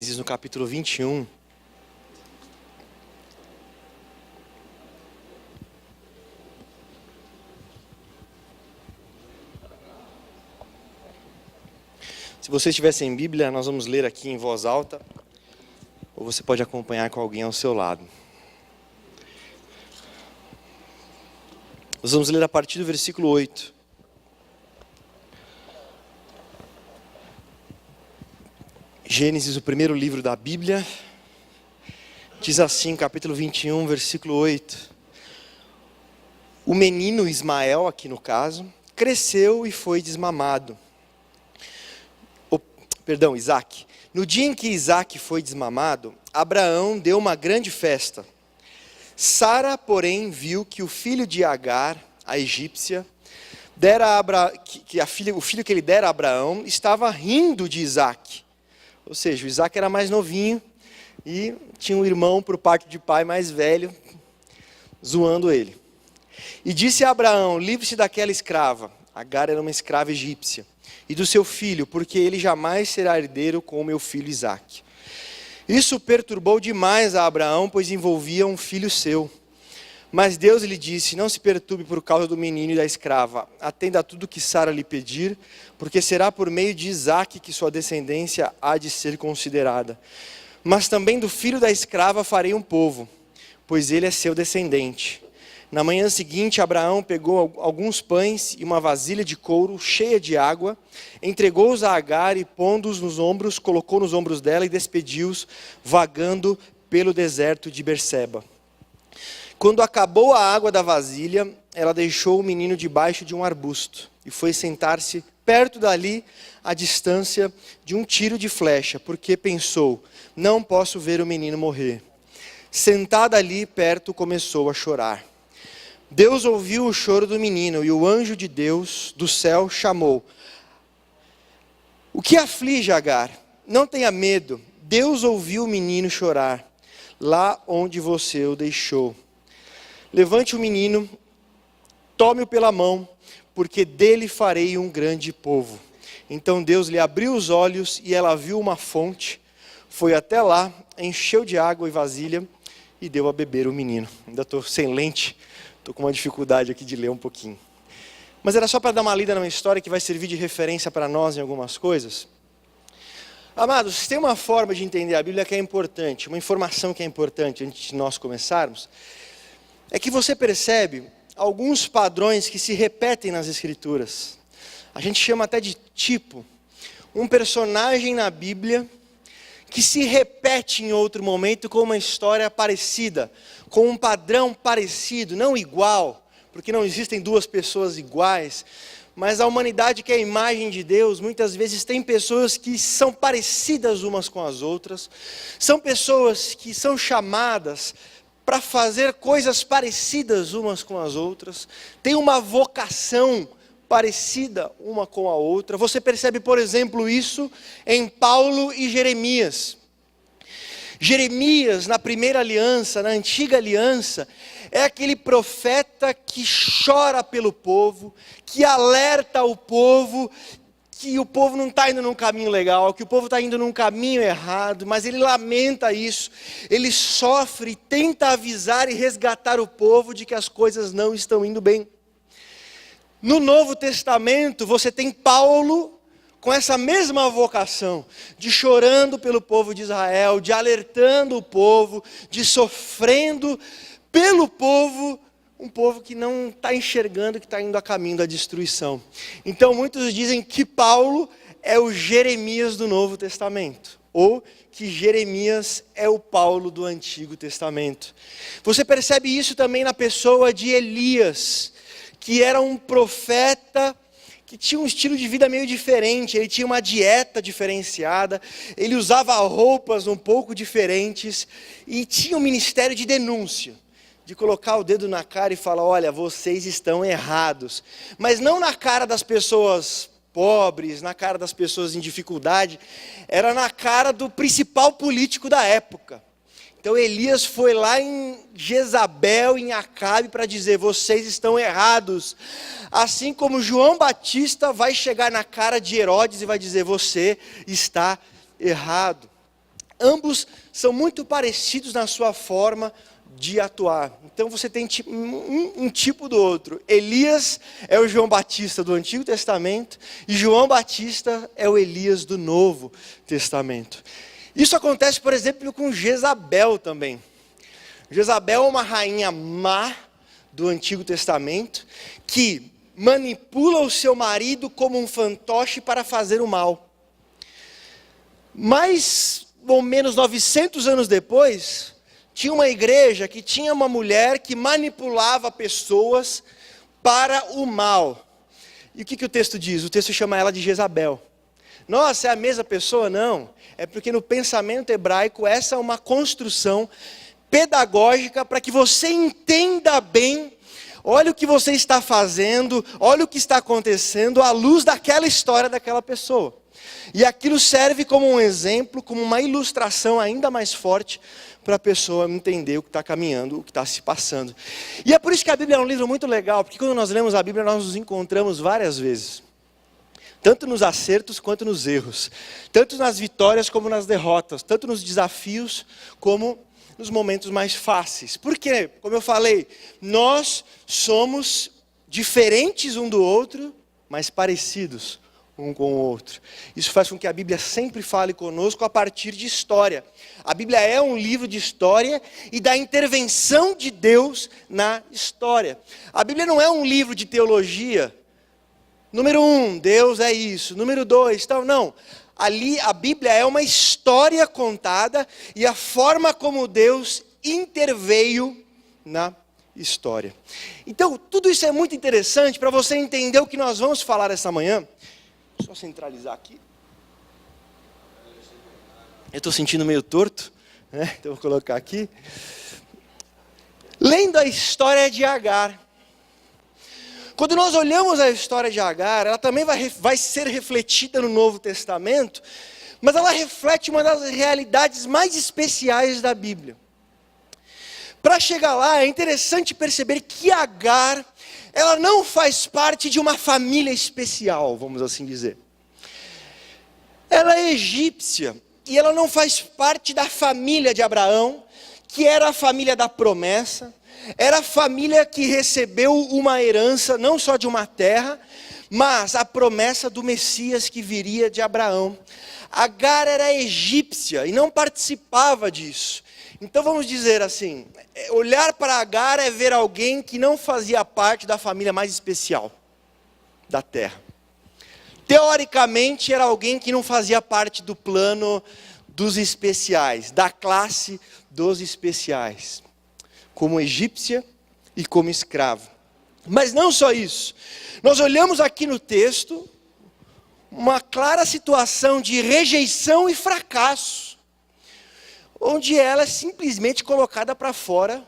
Gênesis, no capítulo 21. Se você estiver sem Bíblia, nós vamos ler aqui em voz alta, ou você pode acompanhar com alguém ao seu lado. Nós vamos ler a partir do versículo 8. Gênesis, o primeiro livro da Bíblia, diz assim, capítulo 21, versículo 8. O menino Ismael, aqui no caso, cresceu e foi desmamado. Isaac. No dia em que Isaac foi desmamado, Abraão deu uma grande festa. Sara, porém, viu que o filho de Agar, a egípcia, o filho que ele dera a Abraão, estava rindo de Isaac. Ou seja, o Isaac era mais novinho e tinha um irmão por parte de pai mais velho, zoando ele. E disse a Abraão: livre-se daquela escrava. Agar era uma escrava egípcia. E do seu filho, porque ele jamais será herdeiro com o meu filho Isaque. Isso perturbou demais a Abraão, pois envolvia um filho seu. Mas Deus lhe disse: não se perturbe por causa do menino e da escrava. Atenda a tudo que Sara lhe pedir, porque será por meio de Isaque que sua descendência há de ser considerada. Mas também do filho da escrava farei um povo, pois ele é seu descendente. Na manhã seguinte, Abraão pegou alguns pães e uma vasilha de couro cheia de água, entregou-os a Agar e, pondo-os nos ombros, colocou nos ombros dela e despediu-os, vagando pelo deserto de Berseba. Quando acabou a água da vasilha, ela deixou o menino debaixo de um arbusto e foi sentar-se perto dali, à distância de um tiro de flecha, porque pensou: não posso ver o menino morrer. Sentada ali perto, começou a chorar. Deus ouviu o choro do menino e o anjo de Deus do céu chamou: o que aflige Agar? Não tenha medo, Deus ouviu o menino chorar, lá onde você o deixou. Levante o menino, tome-o pela mão, porque dele farei um grande povo. Então Deus lhe abriu os olhos e ela viu uma fonte, foi até lá, encheu de água e vasilha e deu a beber o menino. Ainda estou sem lente. Estou com uma dificuldade aqui de ler um pouquinho. Mas era só para dar uma lida numa história que vai servir de referência para nós em algumas coisas. Amados, tem uma forma de entender a Bíblia que é importante, uma informação que é importante antes de nós começarmos. É que você percebe alguns padrões que se repetem nas Escrituras. A gente chama até de tipo. Um personagem na Bíblia que se repete em outro momento com uma história parecida, com um padrão parecido, não igual, porque não existem duas pessoas iguais, mas a humanidade, que é a imagem de Deus, muitas vezes tem pessoas que são parecidas umas com as outras, são pessoas que são chamadas para fazer coisas parecidas umas com as outras, tem uma vocação parecida uma com a outra. Você percebe, por exemplo, isso em Paulo e Jeremias. Jeremias, na primeira aliança, na antiga aliança, é aquele profeta que chora pelo povo, que alerta o povo, que o povo não está indo num caminho legal, que o povo está indo num caminho errado, mas ele lamenta isso, ele sofre, tenta avisar e resgatar o povo de que as coisas não estão indo bem. No Novo Testamento, você tem Paulo com essa mesma vocação, de chorando pelo povo de Israel, de alertando o povo, de sofrendo pelo povo, um povo que não está enxergando que está indo a caminho da destruição. Então muitos dizem que Paulo é o Jeremias do Novo Testamento, ou que Jeremias é o Paulo do Antigo Testamento. Você percebe isso também na pessoa de Elias, que era um profeta que tinha um estilo de vida meio diferente, ele tinha uma dieta diferenciada, ele usava roupas um pouco diferentes e tinha um ministério de denúncia, de colocar o dedo na cara e falar: olha, vocês estão errados. Mas não na cara das pessoas pobres, na cara das pessoas em dificuldade, era na cara do principal político da época. Então Elias foi lá em Jezabel, em Acabe, para dizer: vocês estão errados. Assim como João Batista vai chegar na cara de Herodes e vai dizer: você está errado. Ambos são muito parecidos na sua forma de atuar. Então você tem um tipo do outro. Elias é o João Batista do Antigo Testamento e João Batista é o Elias do Novo Testamento. Isso acontece, por exemplo, com Jezabel também. Jezabel é uma rainha má do Antigo Testamento que manipula o seu marido como um fantoche para fazer o mal. Mais ou menos 900 anos depois, tinha uma igreja que tinha uma mulher que manipulava pessoas para o mal. E o que o texto diz? O texto chama ela de Jezabel. Nossa, é a mesma pessoa? Não. É porque no pensamento hebraico essa é uma construção pedagógica para que você entenda bem. Olha o que você está fazendo, olha o que está acontecendo à luz daquela história daquela pessoa. E aquilo serve como um exemplo, como uma ilustração ainda mais forte para a pessoa entender o que está caminhando, o que está se passando. E é por isso que a Bíblia é um livro muito legal, porque quando nós lemos a Bíblia nós nos encontramos várias vezes. Tanto nos acertos quanto nos erros. Tanto nas vitórias como nas derrotas. Tanto nos desafios como nos momentos mais fáceis. Porque, como eu falei, nós somos diferentes um do outro, mas parecidos um com o outro. Isso faz com que a Bíblia sempre fale conosco a partir de história. A Bíblia é um livro de história e da intervenção de Deus na história. A Bíblia não é um livro de teologia. Número 1, Deus é isso. Número 2, então não. Ali a Bíblia é uma história contada e a forma como Deus interveio na história. Então, tudo isso é muito interessante para você entender o que nós vamos falar essa manhã. Só centralizar aqui. Eu estou sentindo meio torto, né? Então vou colocar aqui. Lendo a história de Agar. Quando nós olhamos a história de Agar, ela também vai ser refletida no Novo Testamento, mas ela reflete uma das realidades mais especiais da Bíblia. Para chegar lá, é interessante perceber que Agar, ela não faz parte de uma família especial, vamos assim dizer. Ela é egípcia, e ela não faz parte da família de Abraão, que era a família da promessa, era a família que recebeu uma herança, não só de uma terra, mas a promessa do Messias que viria de Abraão. Agar era egípcia e não participava disso. Então vamos dizer assim, olhar para Agar é ver alguém que não fazia parte da família mais especial da terra. Teoricamente era alguém que não fazia parte do plano dos especiais, da classe dos especiais, como egípcia e como escrava. Mas não só isso, nós olhamos aqui no texto uma clara situação de rejeição e fracasso, onde ela é simplesmente colocada para fora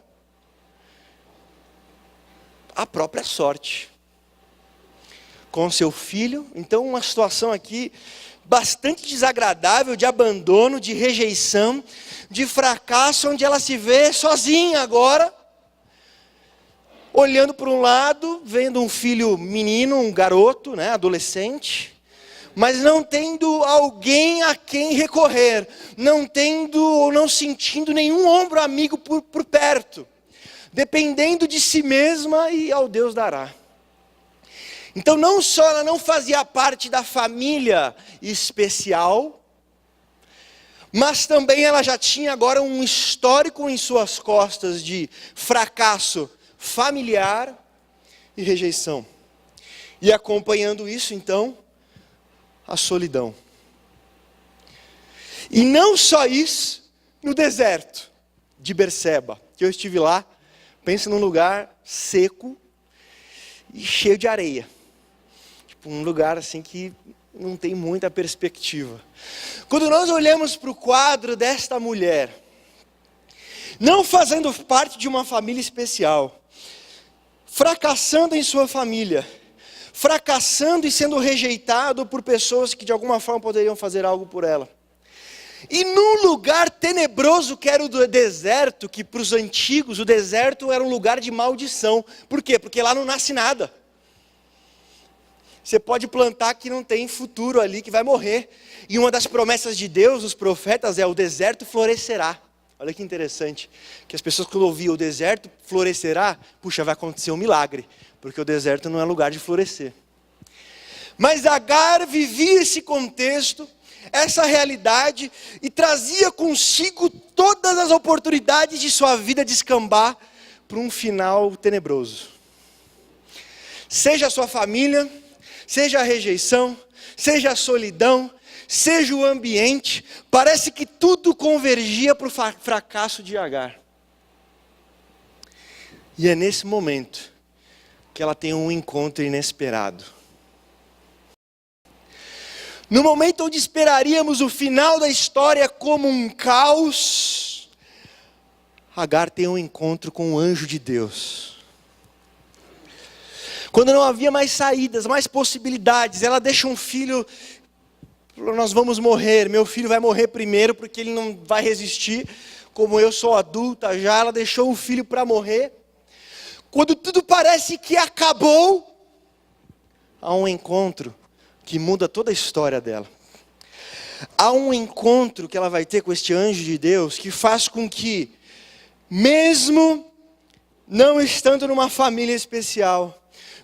a própria sorte, com seu filho. Então uma situação aqui bastante desagradável, de abandono, de rejeição, de fracasso, onde ela se vê sozinha agora, olhando para um lado, vendo um filho menino, um garoto, né, adolescente, mas não tendo alguém a quem recorrer, não tendo ou não sentindo nenhum ombro amigo por perto, dependendo de si mesma e ao Deus dará. Então não só ela não fazia parte da família especial, mas também ela já tinha agora um histórico em suas costas de fracasso familiar e rejeição. E acompanhando isso então, a solidão. E não só isso, no deserto de Berseba, que eu estive lá, pensa num lugar seco e cheio de areia. Um lugar assim que não tem muita perspectiva. Quando nós olhamos para o quadro desta mulher, não fazendo parte de uma família especial, fracassando em sua família, fracassando e sendo rejeitado por pessoas que de alguma forma poderiam fazer algo por ela, e num lugar tenebroso que era o deserto, que para os antigos o deserto era um lugar de maldição. Por quê? Porque lá não nasce nada. Você pode plantar que não tem futuro ali, que vai morrer. E uma das promessas de Deus, os profetas, é: o deserto florescerá. Olha que interessante, que as pessoas quando ouviam o deserto florescerá, puxa, vai acontecer um milagre, porque o deserto não é lugar de florescer. Mas Agar vivia esse contexto, essa realidade, e trazia consigo todas as oportunidades de sua vida descambar para um final tenebroso. Seja a sua família, seja a rejeição, seja a solidão, seja o ambiente, parece que tudo convergia para o fracasso de Agar. E é nesse momento que ela tem um encontro inesperado. No momento onde esperaríamos o final da história como um caos, Agar tem um encontro com o anjo de Deus. Quando não havia mais saídas, mais possibilidades, ela deixa um filho: nós vamos morrer, meu filho vai morrer primeiro porque ele não vai resistir, como eu sou adulta já, ela deixou o filho para morrer. Quando tudo parece que acabou, há um encontro que muda toda a história dela. Há um encontro que ela vai ter com este anjo de Deus que faz com que, mesmo não estando numa família especial,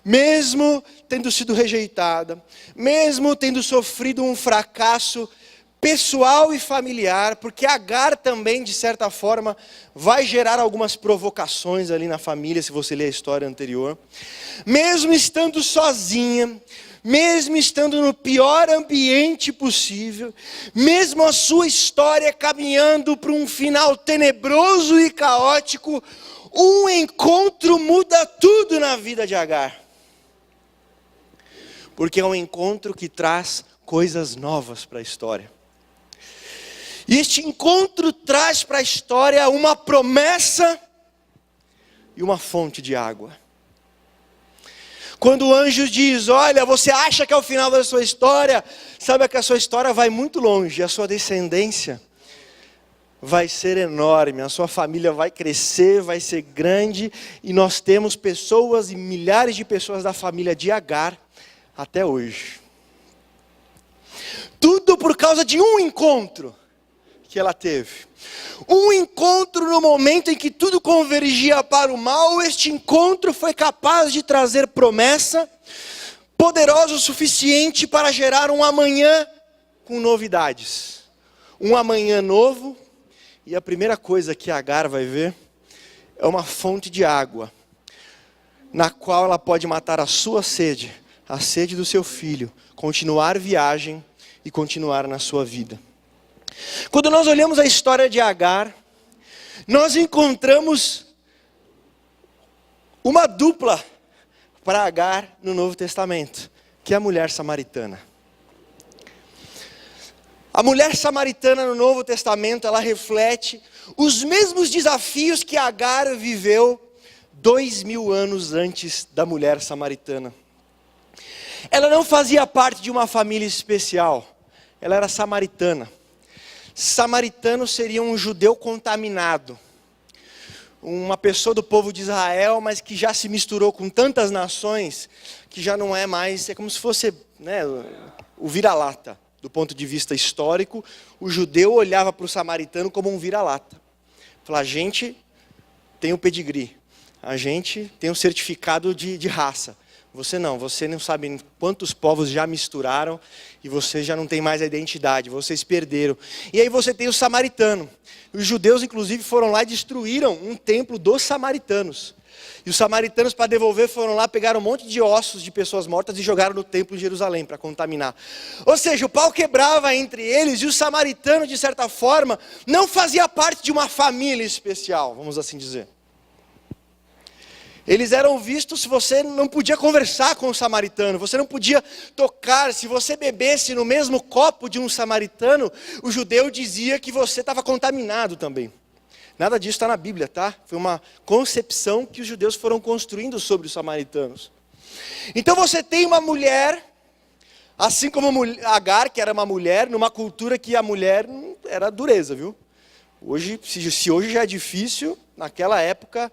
mesmo tendo sido rejeitada, mesmo tendo sofrido um fracasso pessoal e familiar, porque Agar também, de certa forma, vai gerar algumas provocações ali na família, se você ler a história anterior. Mesmo estando sozinha, mesmo estando no pior ambiente possível, mesmo a sua história caminhando para um final tenebroso e caótico, um encontro muda tudo na vida de Agar. Porque é um encontro que traz coisas novas para a história. E este encontro traz para a história uma promessa e uma fonte de água. Quando o anjo diz: olha, você acha que é o final da sua história, sabe que a sua história vai muito longe, a sua descendência vai ser enorme, a sua família vai crescer, vai ser grande, e nós temos pessoas e milhares de pessoas da família de Agar até hoje. Tudo por causa de um encontro que ela teve. Um encontro no momento em que tudo convergia para o mal. Este encontro foi capaz de trazer promessa, poderosa o suficiente para gerar um amanhã com novidades. Um amanhã novo, e a primeira coisa que Agar vai ver é uma fonte de água, na qual ela pode matar a sua sede, a sede do seu filho, continuar viagem e continuar na sua vida. Quando nós olhamos a história de Agar, nós encontramos uma dupla para Agar no Novo Testamento, que é a mulher samaritana. A mulher samaritana no Novo Testamento, ela reflete os mesmos desafios que Agar viveu 2000 anos antes da mulher samaritana. Ela não fazia parte de uma família especial, ela era samaritana. Samaritano seria um judeu contaminado, uma pessoa do povo de Israel, mas que já se misturou com tantas nações, que já não é mais, é como se fosse, né, o vira-lata. Do ponto de vista histórico, o judeu olhava para o samaritano como um vira-lata. Falava: a gente tem o pedigree, a gente tem o certificado de raça. Você não sabe quantos povos já misturaram e você já não tem mais a identidade, vocês perderam. E aí você tem o samaritano. Os judeus, inclusive, foram lá e destruíram um templo dos samaritanos. E os samaritanos, para devolver, foram lá, pegaram um monte de ossos de pessoas mortas e jogaram no templo de Jerusalém para contaminar. Ou seja, o pau quebrava entre eles, e o samaritano, de certa forma, não fazia parte de uma família especial, vamos assim dizer. Eles eram vistos, se você não podia conversar com o samaritano, você não podia tocar, se você bebesse no mesmo copo de um samaritano, o judeu dizia que você estava contaminado também. Nada disso está na Bíblia, tá? Foi uma concepção que os judeus foram construindo sobre os samaritanos. Então você tem uma mulher, assim como Agar, que era uma mulher, numa cultura que a mulher era dureza, viu? Hoje, se hoje já é difícil, naquela época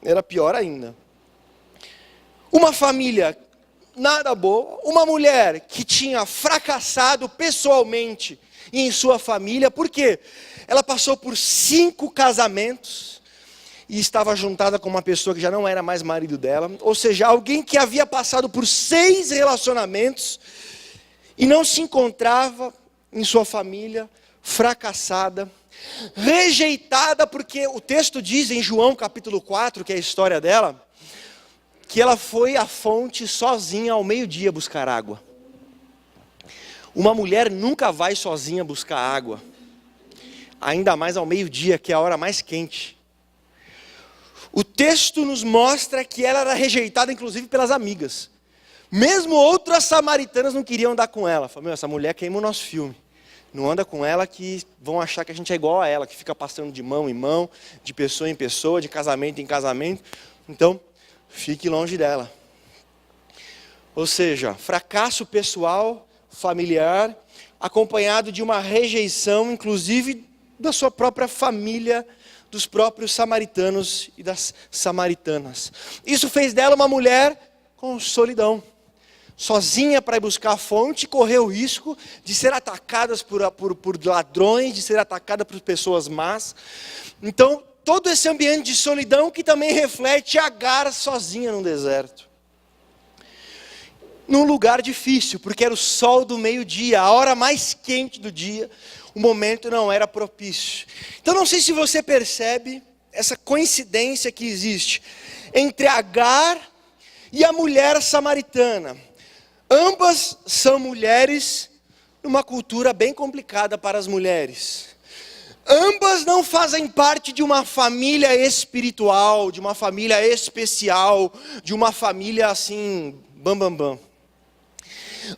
era pior ainda. Uma família nada boa. Uma mulher que tinha fracassado pessoalmente e em sua família. Por quê? Ela passou por 5 casamentos e estava juntada com uma pessoa que já não era mais marido dela. Ou seja, alguém que havia passado por 6 relacionamentos e não se encontrava em sua família, fracassada, rejeitada, porque o texto diz em João capítulo 4, que é a história dela, que ela foi à fonte sozinha ao meio-dia buscar água. Uma mulher nunca vai sozinha buscar água, ainda mais ao meio-dia, que é a hora mais quente. O texto nos mostra que ela era rejeitada, inclusive, pelas amigas. Mesmo outras samaritanas não queriam andar com ela. Falaram, essa mulher queima o nosso filme. Não anda com ela que vão achar que a gente é igual a ela, que fica passando de mão em mão, de pessoa em pessoa, de casamento em casamento. Então, fique longe dela. Ou seja, fracasso pessoal, familiar, acompanhado de uma rejeição, inclusive da sua própria família, dos próprios samaritanos e das samaritanas. Isso fez dela uma mulher com solidão. Sozinha para ir buscar a fonte, correu o risco de ser atacada por ladrões, de ser atacada por pessoas más. Então, todo esse ambiente de solidão que também reflete Agar sozinha no deserto. Num lugar difícil, porque era o sol do meio-dia, a hora mais quente do dia, o momento não era propício. Então não sei se você percebe essa coincidência que existe entre Agar e a mulher samaritana. Ambas são mulheres numa cultura bem complicada para as mulheres. Ambas não fazem parte de uma família espiritual, de uma família especial, de uma família assim, bam, bam, bam.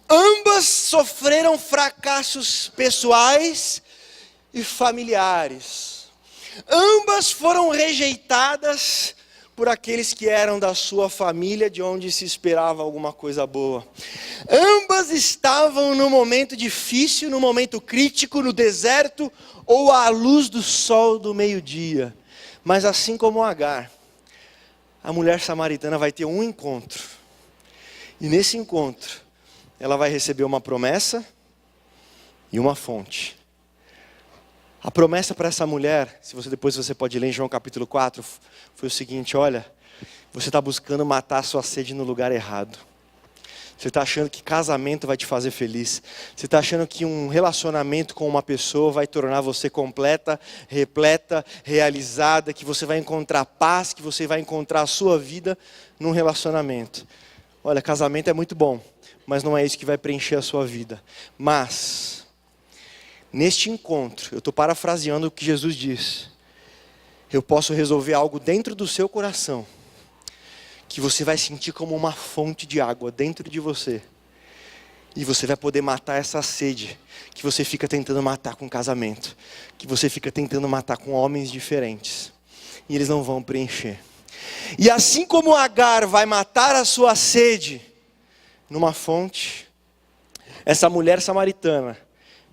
Ambas sofreram fracassos pessoais e familiares. Ambas foram rejeitadas por aqueles que eram da sua família, de onde se esperava alguma coisa boa. Ambas estavam no momento difícil, no momento crítico, no deserto, ou à luz do sol do meio-dia. Mas assim como Agar, a mulher samaritana vai ter um encontro. E nesse encontro, ela vai receber uma promessa e uma fonte. A promessa para essa mulher, se você depois você pode ler em João capítulo 4, foi o seguinte, olha, você está buscando matar a sua sede no lugar errado. Você está achando que casamento vai te fazer feliz. Você está achando que um relacionamento com uma pessoa vai tornar você completa, repleta, realizada, que você vai encontrar paz, que você vai encontrar a sua vida num relacionamento. Olha, casamento é muito bom, mas não é isso que vai preencher a sua vida. Mas neste encontro, eu estou parafraseando o que Jesus diz. Eu posso resolver algo dentro do seu coração, que você vai sentir como uma fonte de água dentro de você. E você vai poder matar essa sede, que você fica tentando matar com casamento, que você fica tentando matar com homens diferentes. E eles não vão preencher. E assim como Agar vai matar a sua sede numa fonte, essa mulher samaritana,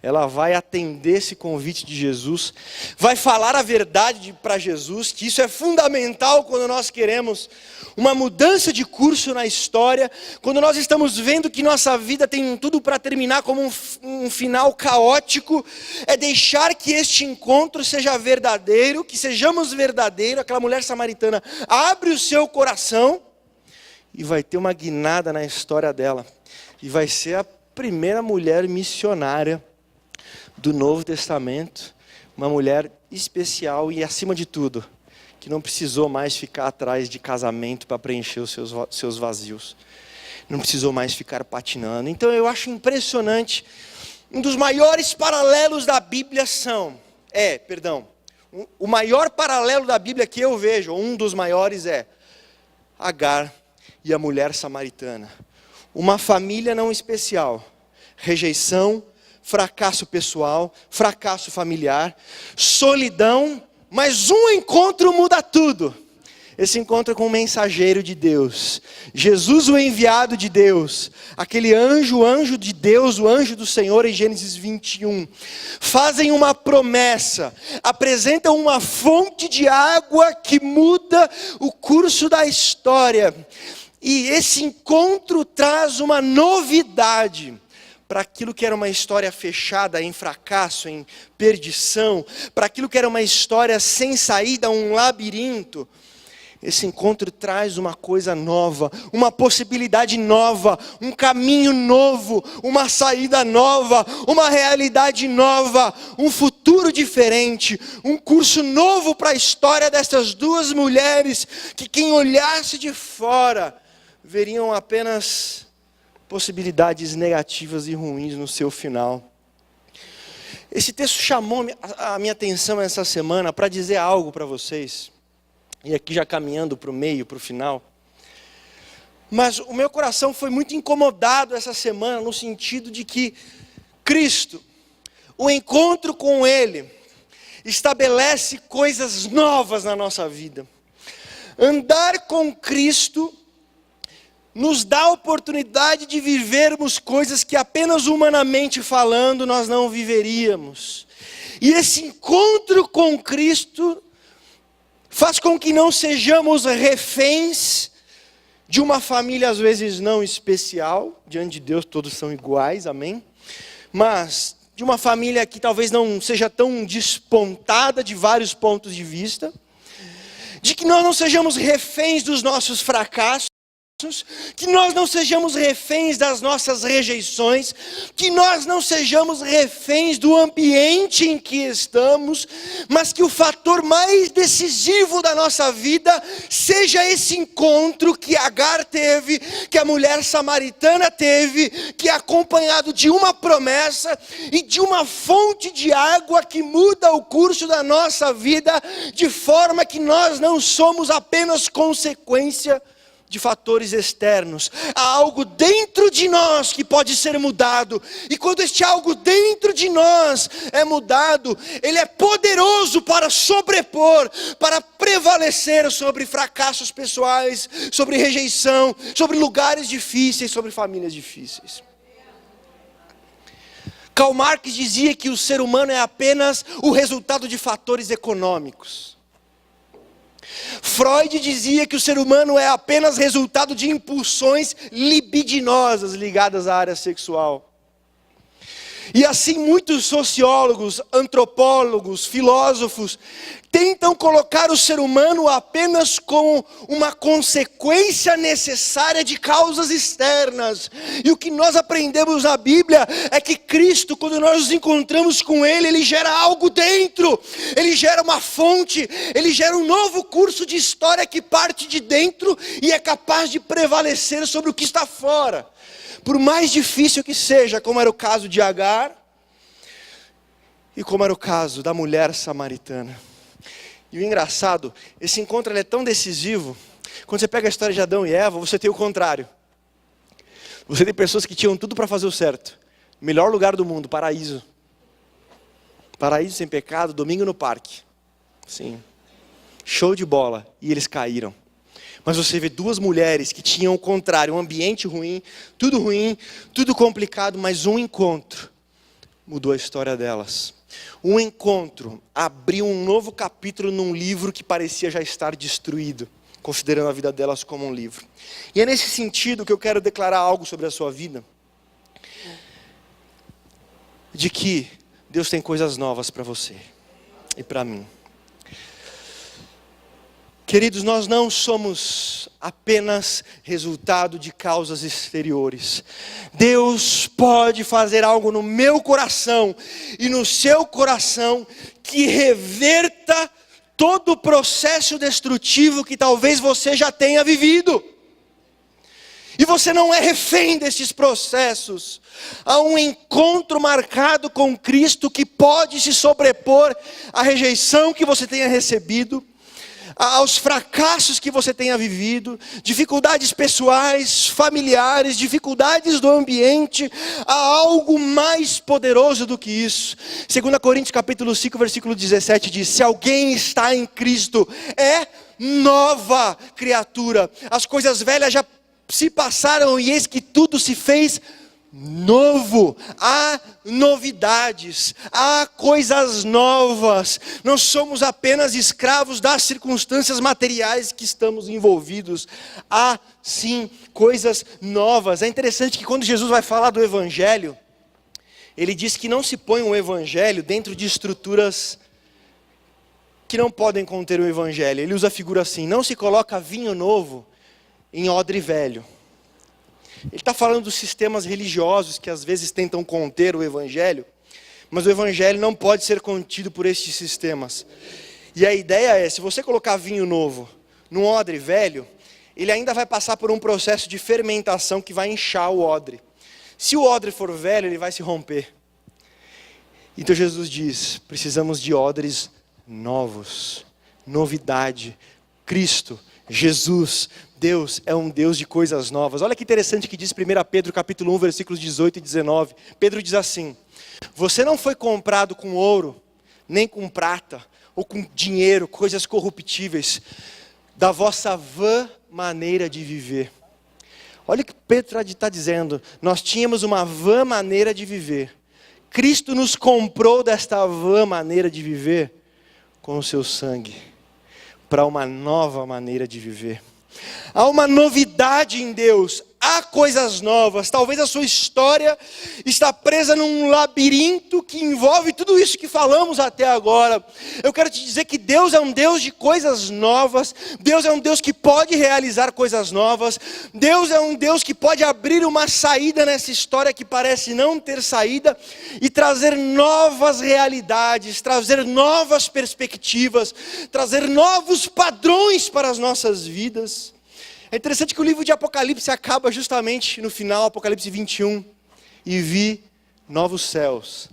ela vai atender esse convite de Jesus, vai falar a verdade para Jesus, que isso é fundamental quando nós queremos uma mudança de curso na história, quando nós estamos vendo que nossa vida tem tudo para terminar como um final caótico, é deixar que este encontro seja verdadeiro, que sejamos verdadeiros. Aquela mulher samaritana abre o seu coração e vai ter uma guinada na história dela, e vai ser a primeira mulher missionária do Novo Testamento, uma mulher especial e, acima de tudo, que não precisou mais ficar atrás de casamento para preencher os seus vazios. Não precisou mais ficar patinando. Então eu acho impressionante, um dos maiores paralelos da Bíblia o maior paralelo da Bíblia que eu vejo, um dos maiores é Agar e a mulher samaritana. Uma família não especial, rejeição, fracasso pessoal, fracasso familiar, solidão, mas um encontro muda tudo. Esse encontro é com um mensageiro de Deus, Jesus, o enviado de Deus, aquele anjo de Deus, o anjo do Senhor em Gênesis 21. Fazem uma promessa, apresentam uma fonte de água que muda o curso da história. E esse encontro traz uma novidade para aquilo que era uma história fechada em fracasso, em perdição, para aquilo que era uma história sem saída, um labirinto. Esse encontro traz uma coisa nova, uma possibilidade nova, um caminho novo, uma saída nova, uma realidade nova, um futuro diferente, um curso novo para a história dessas duas mulheres, que quem olhasse de fora, veriam apenas possibilidades negativas e ruins no seu final. Esse texto chamou a minha atenção essa semana para dizer algo para vocês. E aqui já caminhando para o meio, para o final. Mas o meu coração foi muito incomodado essa semana, no sentido de que Cristo, o encontro com Ele, estabelece coisas novas na nossa vida. Andar com Cristo nos dá a oportunidade de vivermos coisas que apenas humanamente falando nós não viveríamos. E esse encontro com Cristo faz com que não sejamos reféns de uma família às vezes não especial, diante de Deus todos são iguais, amém? Mas de uma família que talvez não seja tão despontada de vários pontos de vista, de que nós não sejamos reféns dos nossos fracassos, que nós não sejamos reféns das nossas rejeições, que nós não sejamos reféns do ambiente em que estamos, mas que o fator mais decisivo da nossa vida seja esse encontro que Agar teve, que a mulher samaritana teve, que é acompanhado de uma promessa e de uma fonte de água que muda o curso da nossa vida, de forma que nós não somos apenas consequência de fatores externos. Há algo dentro de nós que pode ser mudado. E quando este algo dentro de nós é mudado, ele é poderoso para sobrepor, para prevalecer sobre fracassos pessoais, sobre rejeição, sobre lugares difíceis, sobre famílias difíceis. Karl Marx dizia que o ser humano é apenas o resultado de fatores econômicos. Freud dizia que o ser humano é apenas resultado de impulsões libidinosas ligadas à área sexual. E assim muitos sociólogos, antropólogos, filósofos tentam colocar o ser humano apenas como uma consequência necessária de causas externas. E o que nós aprendemos na Bíblia é que Cristo, quando nós nos encontramos com Ele, Ele gera algo dentro. Ele gera uma fonte, Ele gera um novo curso de história que parte de dentro e é capaz de prevalecer sobre o que está fora. Por mais difícil que seja, como era o caso de Agar, e como era o caso da mulher samaritana. E o engraçado, esse encontro ele é tão decisivo, quando você pega a história de Adão e Eva, você tem o contrário. Você tem pessoas que tinham tudo para fazer o certo. Melhor lugar do mundo, paraíso. Paraíso sem pecado, domingo no parque. Sim. Show de bola. E eles caíram. Mas você vê duas mulheres que tinham o contrário, um ambiente ruim, tudo complicado, mas um encontro mudou a história delas. Um encontro abriu um novo capítulo num livro que parecia já estar destruído, considerando a vida delas como um livro. E é nesse sentido que eu quero declarar algo sobre a sua vida, de que Deus tem coisas novas para você e para mim. Queridos, nós não somos apenas resultado de causas exteriores. Deus pode fazer algo no meu coração e no seu coração que reverta todo o processo destrutivo que talvez você já tenha vivido. E você não é refém desses processos. Há um encontro marcado com Cristo que pode se sobrepor à rejeição que você tenha recebido, aos fracassos que você tenha vivido, dificuldades pessoais, familiares, dificuldades do ambiente. Há algo mais poderoso do que isso. 2 Coríntios capítulo 5, versículo 17 diz: se alguém está em Cristo, é nova criatura. As coisas velhas já se passaram e eis que tudo se fez novo, há novidades, há coisas novas. Não somos apenas escravos das circunstâncias materiais que estamos envolvidos. Há sim coisas novas. É interessante que quando Jesus vai falar do Evangelho, ele diz que não se põe um Evangelho dentro de estruturas que não podem conter o Evangelho. Ele usa a figura assim: não se coloca vinho novo em odre velho. Ele está falando dos sistemas religiosos que às vezes tentam conter o Evangelho, mas o Evangelho não pode ser contido por estes sistemas. E a ideia é, se você colocar vinho novo num odre velho, ele ainda vai passar por um processo de fermentação que vai inchar o odre. Se o odre for velho, ele vai se romper. Então Jesus diz, precisamos de odres novos, novidade. Cristo, Jesus, Deus é um Deus de coisas novas. Olha que interessante que diz 1 Pedro capítulo 1, versículos 18 e 19. Pedro diz assim: você não foi comprado com ouro, nem com prata, ou com dinheiro, coisas corruptíveis, da vossa vã maneira de viver. Olha o que Pedro está dizendo: nós tínhamos uma vã maneira de viver. Cristo nos comprou desta vã maneira de viver com o seu sangue, para uma nova maneira de viver. Há uma novidade em Deus, há coisas novas. Talvez a sua história está presa num labirinto que envolve tudo isso que falamos até agora. Eu quero te dizer que Deus é um Deus de coisas novas. Deus é um Deus que pode realizar coisas novas. Deus é um Deus que pode abrir uma saída nessa história que parece não ter saída e trazer novas realidades, trazer novas perspectivas, trazer novos padrões para as nossas vidas. É interessante que o livro de Apocalipse acaba justamente no final, Apocalipse 21. E vi novos céus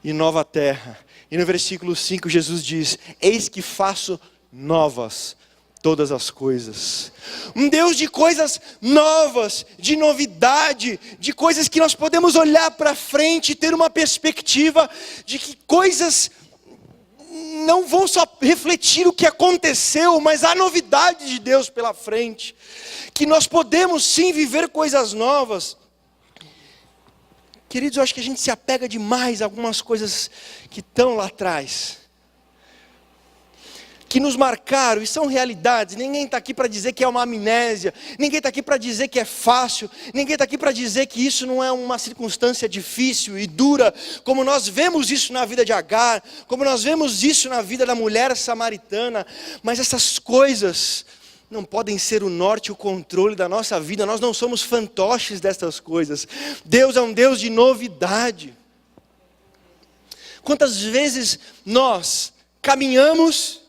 e nova terra. E no versículo 5 Jesus diz: eis que faço novas todas as coisas. Um Deus de coisas novas, de novidade, de coisas que nós podemos olhar para frente e ter uma perspectiva de que coisas não vão só refletir o que aconteceu, mas a novidade de Deus pela frente. Que nós podemos sim viver coisas novas. Queridos, eu acho que a gente se apega demais a algumas coisas que estão lá atrás, que nos marcaram e são realidades. Ninguém está aqui para dizer que é uma amnésia, ninguém está aqui para dizer que é fácil, ninguém está aqui para dizer que isso não é uma circunstância difícil e dura, como nós vemos isso na vida de Agar, como nós vemos isso na vida da mulher samaritana. Mas essas coisas não podem ser o norte e o controle da nossa vida. Nós não somos fantoches dessas coisas. Deus é um Deus de novidade. Quantas vezes nós caminhamos,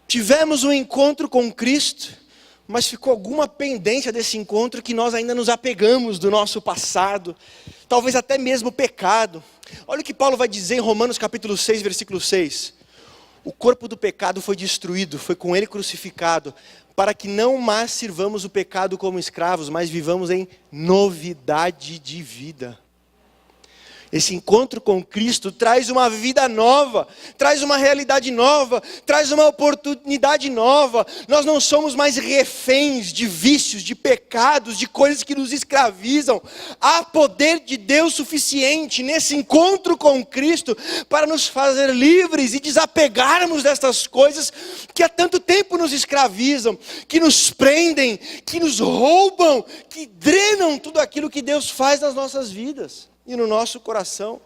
tivemos um encontro com Cristo, mas ficou alguma pendência desse encontro que nós ainda nos apegamos do nosso passado, talvez até mesmo pecado. Olha o que Paulo vai dizer em Romanos capítulo 6, versículo 6. O corpo do pecado foi destruído, foi com ele crucificado, para que não mais sirvamos o pecado como escravos, mas vivamos em novidade de vida. Esse encontro com Cristo traz uma vida nova, traz uma realidade nova, traz uma oportunidade nova. Nós não somos mais reféns de vícios, de pecados, de coisas que nos escravizam. Há poder de Deus suficiente nesse encontro com Cristo para nos fazer livres e desapegarmos dessas coisas que há tanto tempo nos escravizam, que nos prendem, que nos roubam, que drenam tudo aquilo que Deus faz nas nossas vidas e no nosso coração.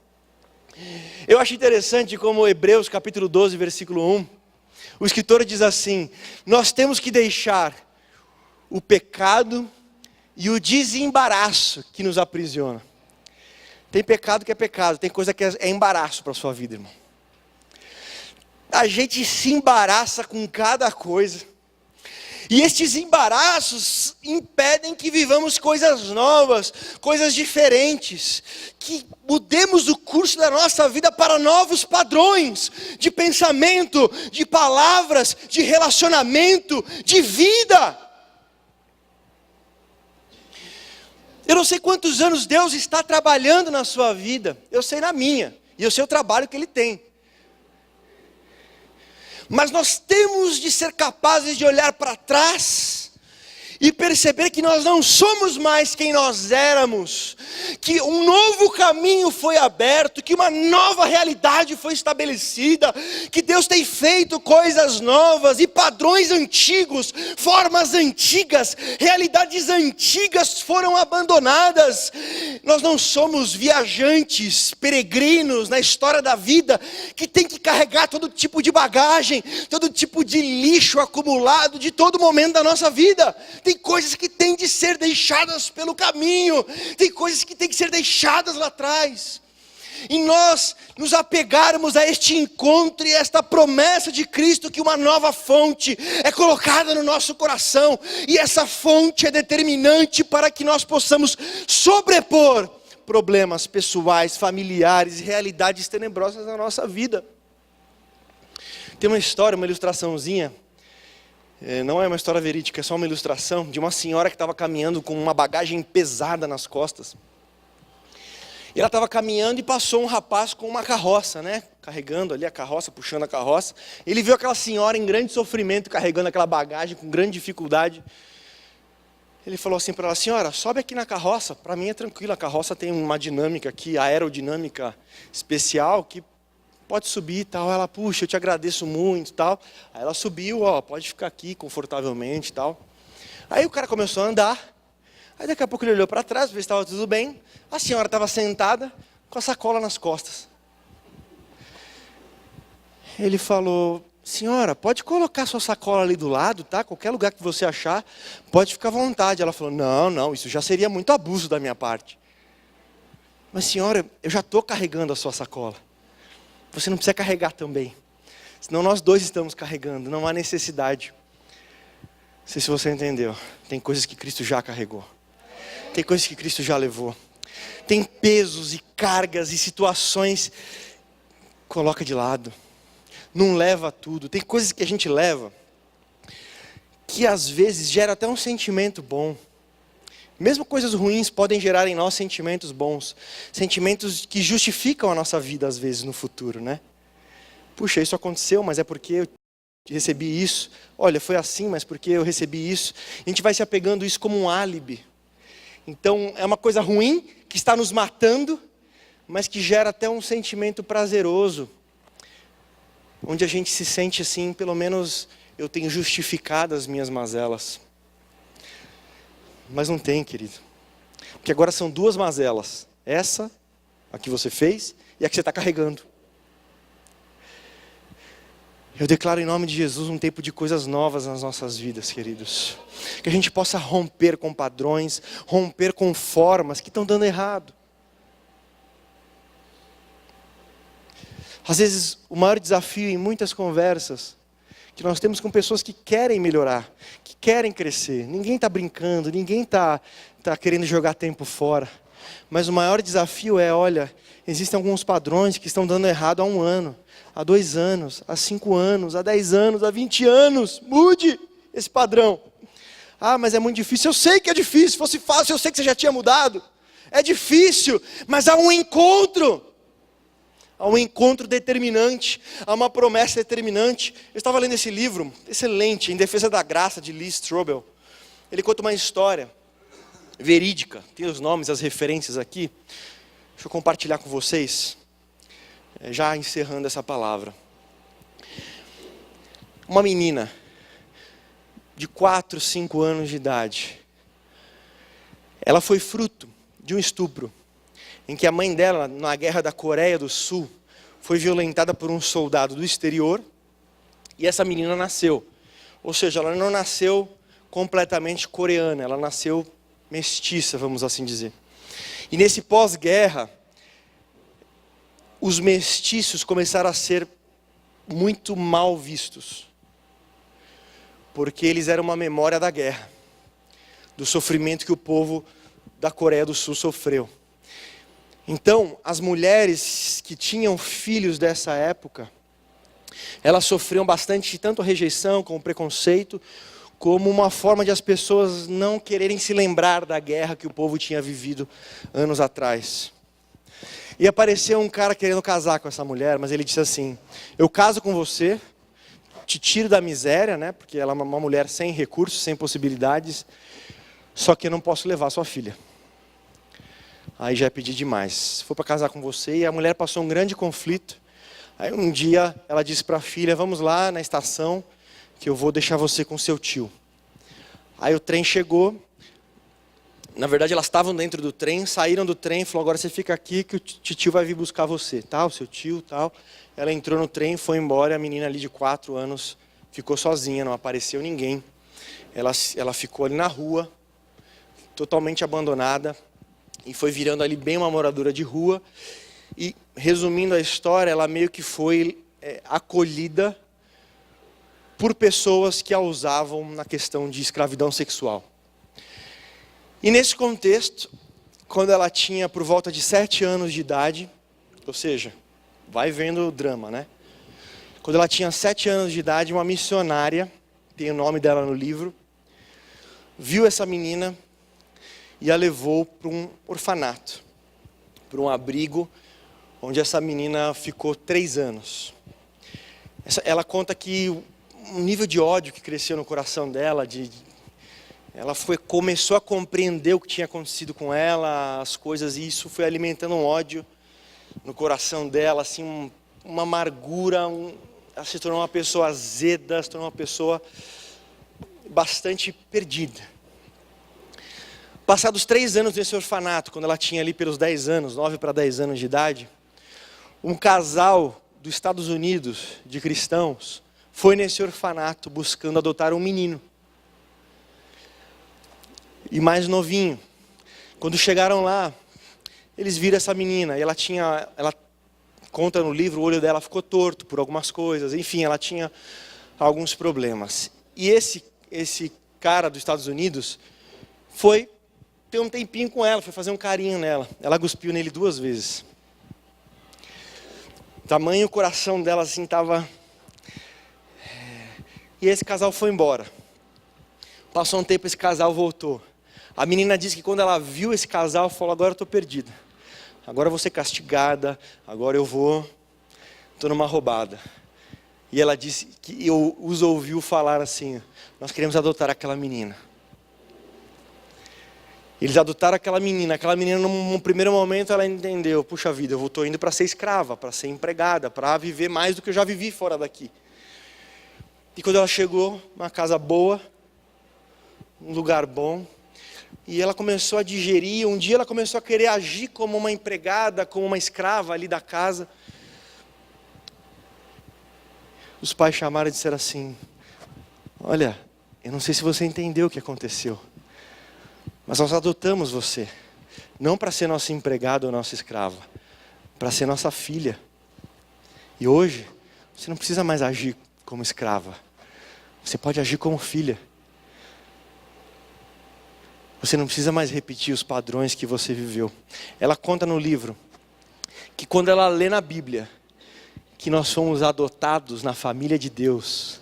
Eu acho interessante como Hebreus capítulo 12, versículo 1, o escritor diz assim: nós temos que deixar o pecado e o desembaraço que nos aprisiona. Tem pecado que é pecado, tem coisa que é embaraço para a sua vida, irmão. A gente se embaraça com cada coisa. E estes embaraços impedem que vivamos coisas novas, coisas diferentes, que mudemos o curso da nossa vida para novos padrões de pensamento, de palavras, de relacionamento, de vida. Eu não sei quantos anos Deus está trabalhando na sua vida, eu sei na minha, e eu sei o trabalho que Ele tem. Mas nós temos de ser capazes de olhar para trás e perceber que nós não somos mais quem nós éramos, que um novo caminho foi aberto, que uma nova realidade foi estabelecida, que Deus tem feito coisas novas e padrões antigos, formas antigas, realidades antigas foram abandonadas. Nós não somos viajantes, peregrinos na história da vida, que tem que carregar todo tipo de bagagem, todo tipo de lixo acumulado de todo momento da nossa vida. Tem coisas que têm de ser deixadas pelo caminho, tem coisas que têm que ser deixadas lá atrás. E nós nos apegarmos a este encontro e esta promessa de Cristo, que uma nova fonte é colocada no nosso coração, e essa fonte é determinante para que nós possamos sobrepor problemas pessoais, familiares e realidades tenebrosas na nossa vida. Tem uma história, uma ilustraçãozinha, não é uma história verídica, é só uma ilustração, de uma senhora que estava caminhando com uma bagagem pesada nas costas. E ela estava caminhando e passou um rapaz com uma carroça, né? Carregando ali a carroça, puxando a carroça. Ele viu aquela senhora em grande sofrimento, carregando aquela bagagem com grande dificuldade. Ele falou assim para ela: senhora, sobe aqui na carroça, para mim é tranquilo, a carroça tem uma dinâmica aqui, aerodinâmica especial, que pode subir e tal. Ela: puxa, eu te agradeço muito e tal. Aí ela subiu: ó, pode ficar aqui confortavelmente e tal. Aí o cara começou a andar. Aí daqui a pouco ele olhou para trás, para ver se estava tudo bem. A senhora estava sentada com a sacola nas costas. Ele falou: senhora, pode colocar sua sacola ali do lado, tá? Qualquer lugar que você achar, pode ficar à vontade. Ela falou: não, isso já seria muito abuso da minha parte. Mas senhora, eu já estou carregando a sua sacola. Você não precisa carregar também. Senão nós dois estamos carregando, não há necessidade. Não sei se você entendeu. Tem coisas que Cristo já carregou. Tem coisas que Cristo já levou. Tem pesos e cargas e situações. Coloca de lado. Não leva tudo. Tem coisas que a gente leva que às vezes gera até um sentimento bom. Mesmo coisas ruins podem gerar em nós sentimentos bons. Sentimentos que justificam a nossa vida às vezes no futuro, né? Puxa, isso aconteceu, mas é porque eu recebi isso. Olha, foi assim, mas porque eu recebi isso. A gente vai se apegando a isso como um álibi. Então é uma coisa ruim que está nos matando, mas que gera até um sentimento prazeroso, onde a gente se sente assim: pelo menos eu tenho justificado as minhas mazelas. Mas não tem, querido. Porque agora são duas mazelas. Essa, a que você fez, e a que você está carregando. Eu declaro em nome de Jesus um tempo de coisas novas nas nossas vidas, queridos. Que a gente possa romper com padrões, romper com formas que estão dando errado. Às vezes, o maior desafio em muitas conversas que nós temos com pessoas que querem melhorar, que querem crescer. Ninguém está brincando, ninguém está querendo jogar tempo fora. Mas o maior desafio é: olha, existem alguns padrões que estão dando errado há 1 ano, há 2 anos, há 5 anos, há 10 anos, há 20 anos. Mude esse padrão. Ah, mas é muito difícil. Eu sei que é difícil. Se fosse fácil, eu sei que você já tinha mudado. É difícil, mas há um encontro. Há um encontro determinante, há uma promessa determinante. Eu estava lendo esse livro, excelente, Em Defesa da Graça, de Lee Strobel. Ele conta uma história verídica, tem os nomes, as referências aqui. Deixa eu compartilhar com vocês, já encerrando essa palavra. Uma menina de 4, 5 anos de idade, ela foi fruto de um estupro, em que a mãe dela, na guerra da Coreia do Sul, foi violentada por um soldado do exterior, e essa menina nasceu. Ou seja, ela não nasceu completamente coreana, ela nasceu mestiça, vamos assim dizer. E nesse pós-guerra, os mestiços começaram a ser muito mal vistos, porque eles eram uma memória da guerra, do sofrimento que o povo da Coreia do Sul sofreu. Então, as mulheres que tinham filhos dessa época, elas sofriam bastante, tanto a rejeição como o preconceito, como uma forma de as pessoas não quererem se lembrar da guerra que o povo tinha vivido anos atrás. E apareceu um cara querendo casar com essa mulher, mas ele disse assim: eu caso com você, te tiro da miséria, né? Porque ela é uma mulher sem recursos, sem possibilidades, só que eu não posso levar sua filha. Aí já é pedir demais. Se for para casar com você, e a mulher passou um grande conflito. Aí um dia ela disse para a filha, vamos lá na estação, que eu vou deixar você com seu tio. Aí o trem chegou. Na verdade, elas estavam dentro do trem, saíram do trem, falou, agora você fica aqui que o tio vai vir buscar você, tá? O seu tio, tal. Ela entrou no trem, foi embora, e a menina ali de 4 anos ficou sozinha, não apareceu ninguém. Ela ficou ali na rua, totalmente abandonada, e foi virando ali bem uma moradora de rua. E, resumindo a história, ela meio que foi acolhida por pessoas que a usavam na questão de escravidão sexual. E nesse contexto, quando ela tinha por volta de 7 anos de idade, ou seja, vai vendo o drama, né? Quando ela tinha 7 anos de idade, uma missionária, tem o nome dela no livro, viu essa menina e a levou para um orfanato, para um abrigo, onde essa menina ficou 3 anos. Ela conta que o nível de ódio que cresceu no coração dela, ela começou a compreender o que tinha acontecido com ela, as coisas, e isso foi alimentando um ódio no coração dela, assim, uma amargura, ela se tornou uma pessoa azeda, se tornou uma pessoa bastante perdida. Passados 3 anos nesse orfanato, quando ela tinha ali pelos 10 anos, 9 para 10 anos de idade, um casal dos Estados Unidos, de cristãos, foi nesse orfanato buscando adotar um menino. E mais novinho. Quando chegaram lá, eles viram essa menina, e ela conta no livro, o olho dela ficou torto por algumas coisas, enfim, ela tinha alguns problemas. E esse cara dos Estados Unidos foi ter um tempinho com ela, foi fazer um carinho nela. Ela cuspiu nele 2 vezes. Tamanho o coração dela assim estava. E esse casal foi embora. Passou um tempo, esse casal voltou. A menina disse que quando ela viu esse casal, falou, agora eu estou perdida. Agora eu vou ser castigada, agora estou numa roubada. E ela disse que os ouviu falar assim, nós queremos adotar aquela menina. Eles adotaram aquela menina num primeiro momento ela entendeu, puxa vida, eu estou indo para ser escrava, para ser empregada, para viver mais do que eu já vivi fora daqui. E quando ela chegou, uma casa boa, um lugar bom, e ela começou a digerir, um dia ela começou a querer agir como uma empregada, como uma escrava ali da casa. Os pais chamaram e disseram assim, olha, eu não sei se você entendeu o que aconteceu, mas nós adotamos você, não para ser nossa empregada ou nossa escrava, para ser nossa filha. E hoje, você não precisa mais agir como escrava, você pode agir como filha. Você não precisa mais repetir os padrões que você viveu. Ela conta no livro que quando ela lê na Bíblia que nós fomos adotados na família de Deus,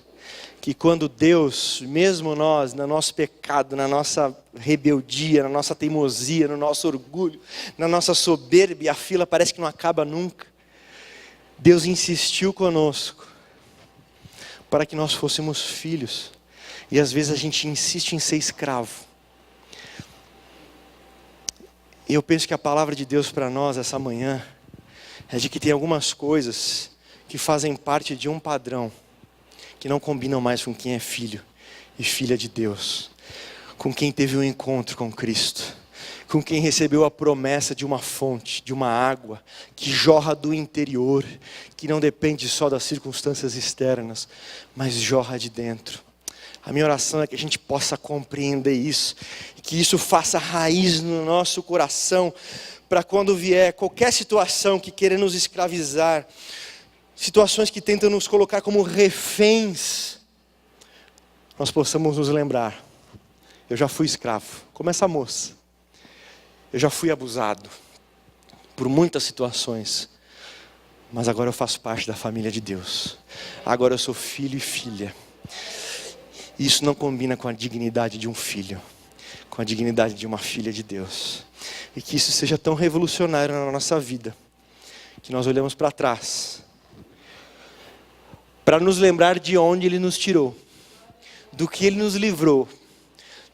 que quando Deus, mesmo nós, no nosso pecado, na nossa rebeldia, na nossa teimosia, no nosso orgulho, na nossa soberba, e a fila parece que não acaba nunca, Deus insistiu conosco para que nós fôssemos filhos. E às vezes a gente insiste em ser escravo. E eu penso que a palavra de Deus para nós essa manhã é de que tem algumas coisas que fazem parte de um padrão que não combinam mais com quem é filho e filha de Deus, com quem teve um encontro com Cristo, com quem recebeu a promessa de uma fonte, de uma água que jorra do interior, que não depende só das circunstâncias externas, mas jorra de dentro. A minha oração é que a gente possa compreender isso, e que isso faça raiz no nosso coração, para quando vier qualquer situação que queira nos escravizar, situações que tentam nos colocar como reféns, nós possamos nos lembrar, eu já fui escravo, como essa moça, eu já fui abusado por muitas situações, mas agora eu faço parte da família de Deus, agora eu sou filho e filha. Isso não combina com a dignidade de um filho, com a dignidade de uma filha de Deus. E que isso seja tão revolucionário na nossa vida, que nós olhamos para trás, para nos lembrar de onde Ele nos tirou, do que Ele nos livrou,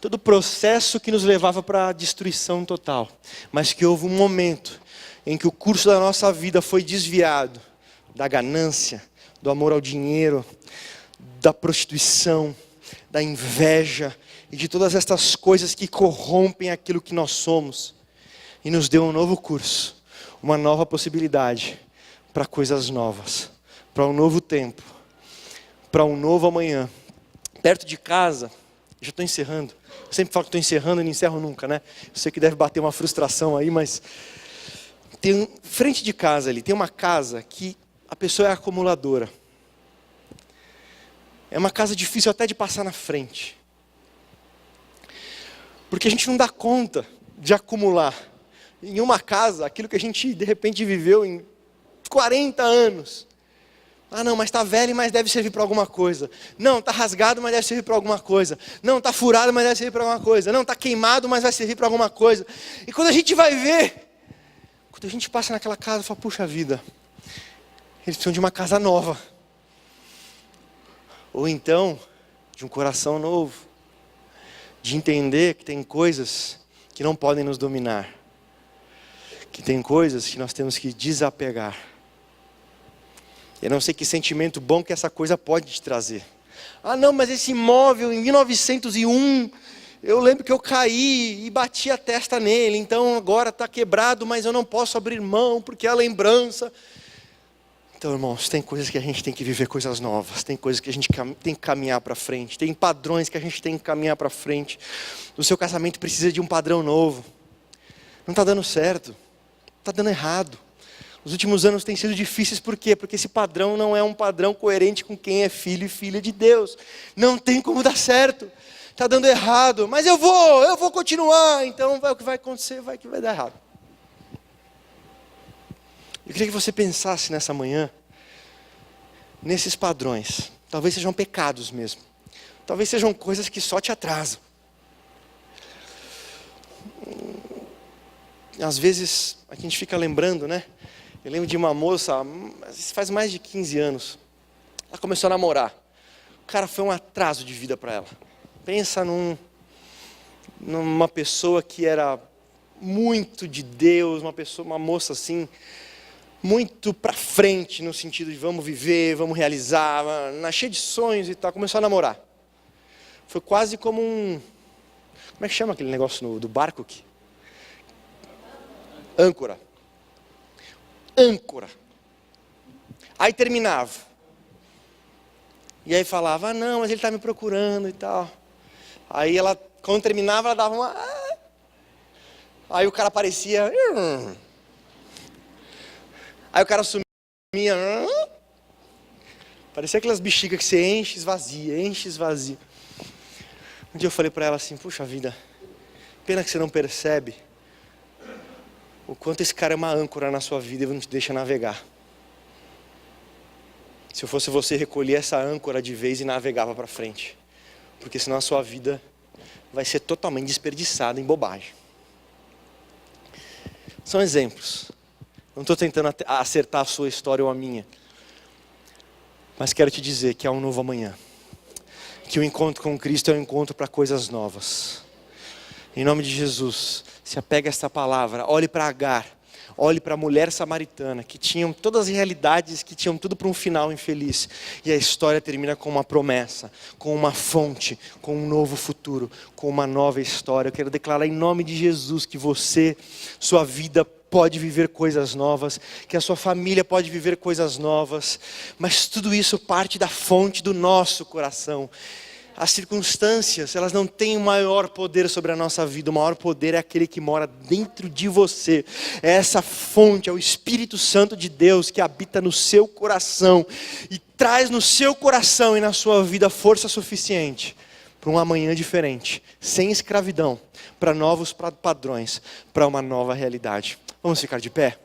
todo o processo que nos levava para a destruição total, mas que houve um momento em que o curso da nossa vida foi desviado da ganância, do amor ao dinheiro, da prostituição, da inveja e de todas estas coisas que corrompem aquilo que nós somos, e nos deu um novo curso, uma nova possibilidade para coisas novas, para um novo tempo, para um novo amanhã. Perto de casa, já estou encerrando, eu sempre falo que estou encerrando e não encerro nunca, né? Eu sei que deve bater uma frustração aí, mas frente de casa ali, tem uma casa que a pessoa é acumuladora. É uma casa difícil até de passar na frente. Porque a gente não dá conta de acumular em uma casa aquilo que a gente de repente viveu em 40 anos. Ah não, mas está velho, mas deve servir para alguma coisa. Não, está rasgado, mas deve servir para alguma coisa. Não, está furado, mas deve servir para alguma coisa. Não, está queimado, mas vai servir para alguma coisa. E quando a gente vai ver, quando a gente passa naquela casa, fala, puxa vida, eles precisam de uma casa nova. Ou então, de um coração novo. De entender que tem coisas que não podem nos dominar. Que tem coisas que nós temos que desapegar. Eu não sei que sentimento bom que essa coisa pode te trazer. Ah não, mas esse imóvel em 1901, eu lembro que eu caí e bati a testa nele. Então agora está quebrado, mas eu não posso abrir mão porque é a lembrança. Então, irmãos, tem coisas que a gente tem que viver coisas novas. Tem coisas que a gente tem que caminhar para frente. Tem padrões que a gente tem que caminhar para frente. O seu casamento precisa de um padrão novo. Não está dando certo. Está dando errado. Os últimos anos têm sido difíceis, por quê? Porque esse padrão não é um padrão coerente com quem é filho e filha de Deus. Não tem como dar certo. Está dando errado. Mas eu vou continuar. Então, o que vai acontecer vai que vai dar errado. Eu queria que você pensasse nessa manhã, nesses padrões. Talvez sejam pecados mesmo. Talvez sejam coisas que só te atrasam. Às vezes, a gente fica lembrando, né? Eu lembro de uma moça, faz mais de 15 anos. Ela começou a namorar. O cara foi um atraso de vida para ela. Pensa numa pessoa que era muito de Deus, uma moça assim, muito para frente, no sentido de vamos viver, vamos realizar, cheia de sonhos e tal. Começou a namorar. Foi quase como como é que chama aquele negócio do barco aqui? Âncora. Aí terminava. E aí falava, ah não, mas ele está me procurando e tal. Aí ela, quando terminava, ela dava uma... Aí o cara aparecia... Aí o cara sumia... Parecia aquelas bexigas que você enche, esvazia. Um dia eu falei para ela assim, puxa vida, pena que você não percebe o quanto esse cara é uma âncora na sua vida e não te deixa navegar. Se eu fosse você, recolhia essa âncora de vez e navegava para frente. Porque senão a sua vida vai ser totalmente desperdiçada em bobagem. São exemplos. Não estou tentando acertar a sua história ou a minha. Mas quero te dizer que há um novo amanhã. Que o encontro com Cristo é um encontro para coisas novas. Em nome de Jesus, se apega a esta palavra. Olhe para Agar. Olhe para a mulher samaritana, que tinham todas as realidades, que tinham tudo para um final infeliz. E a história termina com uma promessa, com uma fonte, com um novo futuro, com uma nova história. Eu quero declarar em nome de Jesus que você, sua vida pode viver coisas novas, que a sua família pode viver coisas novas. Mas tudo isso parte da fonte do nosso coração. As circunstâncias, elas não têm o maior poder sobre a nossa vida. O maior poder é aquele que mora dentro de você. É essa fonte, é o Espírito Santo de Deus que habita no seu coração e traz no seu coração e na sua vida força suficiente para um amanhã diferente, sem escravidão, para novos padrões, para uma nova realidade. Vamos ficar de pé?